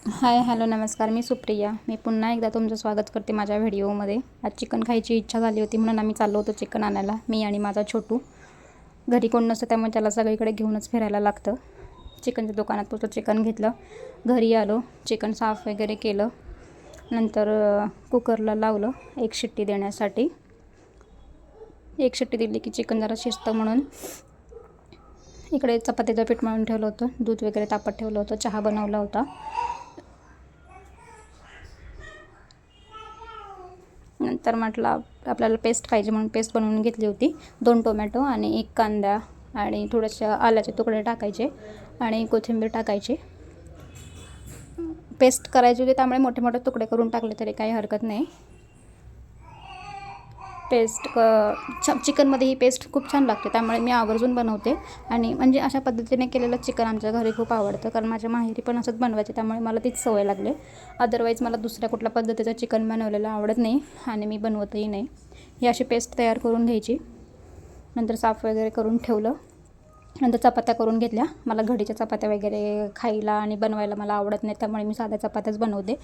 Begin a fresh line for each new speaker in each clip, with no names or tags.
Hi hello नमस्कार. मी सुप्रिया. मी पुन्हा एकदा तुमचं स्वागत करते माझ्या व्हिडिओमध्ये. आज चिकन खायची इच्छा झाली होती म्हणून आम्ही चाललो होतो चिकन आणायला, मी आणि माझा छोटू. घरी कोण नसतं त्यामुळे त्याला सगळीकडे घेऊनच फिरायला लागतं. चिकनच्या दुकानात तो चिकन घेतलं, घरी आलो, चिकन साफ वगैरे केलं, नंतर कुकरला लावलं एक शिट्टी देण्यासाठी. एक शिट्टी दिली की चिकन जरा शिजतं म्हणून इकडे चपातीचं पीठ मळून ठेवलं होतं, दूध वगैरे तापत ठेवलं होतं, चहा बनवला होता. नंतर म्हटलं आपल्याला पेस्ट पाहिजे म्हणून पेस्ट बनवून घेतली होती. 2 टोमॅटो आणि 1 कांदा आणि थोडेसे आल्याचे तुकडे टाकायचे आणि कोथिंबीर टाकायची. पेस्ट करायची होती त्यामुळे मोठे मोठे तुकडे करून टाकले तरी काही हरकत नाही. पेस्ट चिकनमध्ये ही पेस्ट खूप छान लागते त्यामुळे मी आवर्जून बनवते. आणि म्हणजे अशा पद्धतीने केलेलं चिकन आमच्या घरी खूप आवडतं, कारण माझ्या माहेरी पण असंच बनवायचे त्यामुळे मला तीच सवय लागली. अदरवाईज मला दुसऱ्या कुठल्या पद्धतीचं चिकन बनवलेलं आवडत नाही आणि मी बनवतही नाही. ही अशी पेस्ट तयार करून घ्यायची. नंतर साफ वगैरे करून ठेवलं. नंतर चपात्या करून घेतल्या. मला घडीच्या चपात्या वगैरे खायला आणि बनवायला मला आवडत नाही त्यामुळे मी साध्या चपात्याच बनवते.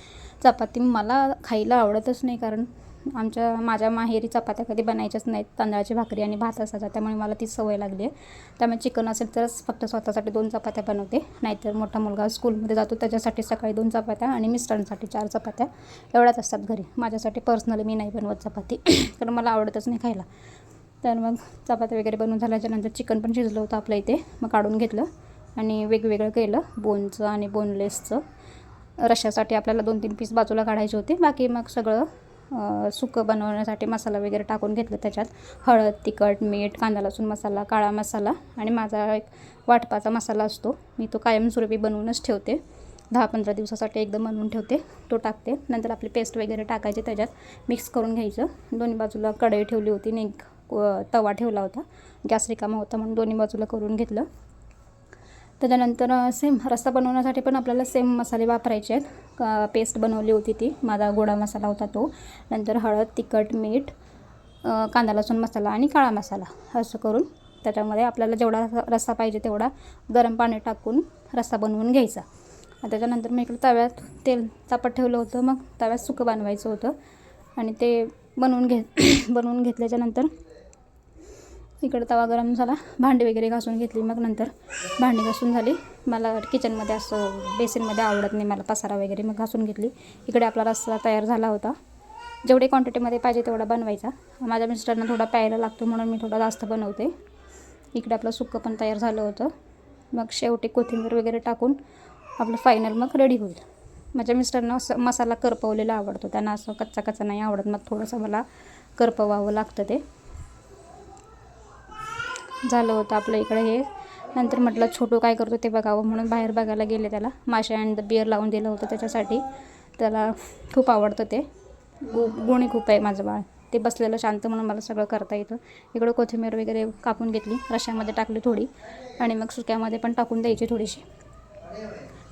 चपाती मला खायला आवडतच नाही, कारण माझ्या माहेरी चपात्या कधी बनायच्याच नाहीत. तांदळाची भाकरी आणि भात असायचा त्यामुळे मला ती सवय लागली आहे. त्यामुळे चिकन असेल तरच फक्त स्वतःसाठी 2 चपात्या बनवते, नाहीतर मोठा मुलगा स्कूलमध्ये जातो त्याच्यासाठी सकाळी 2 चपात्या आणि मिस्टरांसाठी 4 चपात्या एवढ्याच असतात घरी. माझ्यासाठी पर्सनली मी नाही बनवत चपाती कारण मला आवडतच नाही खायला. तर मग चपात्या वगैरे बनवून झाल्याच्यानंतर चिकन पण शिजलं होतं आपल्या इथे, मग काढून घेतलं आणि वेगवेगळं केलं, बोनचं आणि बोनलेसचं. रश्श्यासाठी आपल्याला 2-3 पीस बाजूला काढायचे होते. बाकी मग सगळं सुकं बनवण्यासाठी मसाला वगैरे टाकून घेतलं. त्याच्यात हळद, तिखट, मीठ, कांदा लसूण मसाला, काळा मसाला आणि माझा एक वाटपाचा मसाला असतो, मी तो कायमस्वरूपी बनवूनच ठेवते. 10-15 दिवसासाठी एकदम बनवून ठेवते, तो टाकते. नंतर आपली पेस्ट वगैरे टाकायची, त्याच्यात मिक्स करून घ्यायचं. दोन्ही बाजूला कढई ठेवली होती आणि तवा ठेवला होता, गॅस रिकामा होता म्हणून दोन्ही बाजूला करून घेतलं. त्याच्यानंतर सेम रस्सा बनवण्यासाठी पण आपल्याला सेम मसाले वापरायचे आहेत. पेस्ट बनवली होती ती, माझा गोडा मसाला होता तो. नंतर हळद, तिखट, मीठ, कांदा लसूण मसाला आणि काळा मसाला असं करून त्याच्यामध्ये आपल्याला जेवढा रस्सा पाहिजे तेवढा गरम पाणी टाकून रस्सा बनवून घ्यायचा. त्याच्यानंतर मी इकडे तव्यात तेल तापत ठेवलं होतं, मग तव्यात सुकं बनवायचं होतं आणि ते बनवून घेतल्याच्यानंतर इकडे तवा गरम झाला, भांडी वगैरे घासून घेतली. मग नंतर भांडी घासून झाली. मला किचनमध्ये असं बेसिनमध्ये आवडत नाही मला पसारा वगैरे, मग घासून घेतली. इकडे आपला रस्सा तयार झाला होता. जेवढे क्वांटिटीमध्ये पाहिजे तेवढा बनवायचा. माझ्या मिस्टरांना थोडा प्यायला लागतो म्हणून मी थोडा जास्त बनवते. इकडे आपलं सुक्कं पण तयार झालं होतं. मग शेवटी कोथिंबीर वगैरे टाकून आपलं फायनल मग रेडी होईल. माझ्या मिस्टरांना असं मसाला करपवलेला आवडतो, त्यांना असं कच्चा कच्चा नाही आवडत, मग थोडंसं मला करपवावं लागतं. ते झालं होतं आपलं इकडे हे. नंतर म्हटलं छोटू काय करतो ते बघावं म्हणून बाहेर बघायला गेले. त्याला माशा अँड द बिअर लावून दिलं होतं त्याच्यासाठी. त्याला खूप आवडतं ते. गुणी खूप आहे माझं बाळ. ते बसलेलं शांत म्हणून मला सगळं करता येतं. इकडं कोथिंबीर वगैरे कापून घेतली, रश्श्यामध्ये टाकली थोडी आणि मग सुक्यामध्ये पण टाकून द्यायची थोडीशी.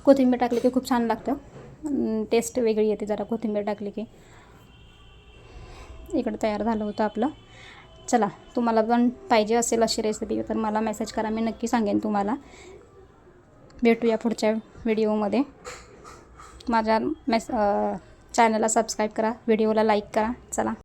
कोथिंबीर टाकली की खूप छान लागतं, टेस्ट वेगळी येते जरा कोथिंबीर टाकली की. इकडं तयार झालं होतं आपलं. चला, तुम्हाला पण पाहिजे असेल अशी रेसिपी तर मला मेसेज करा, मी नक्की सांगेन तुम्हाला. भेटूया पुढच्या व्हिडिओमध्ये. माझ्या चॅनलला सबस्क्राईब करा, व्हिडिओला लाईक करा. चला.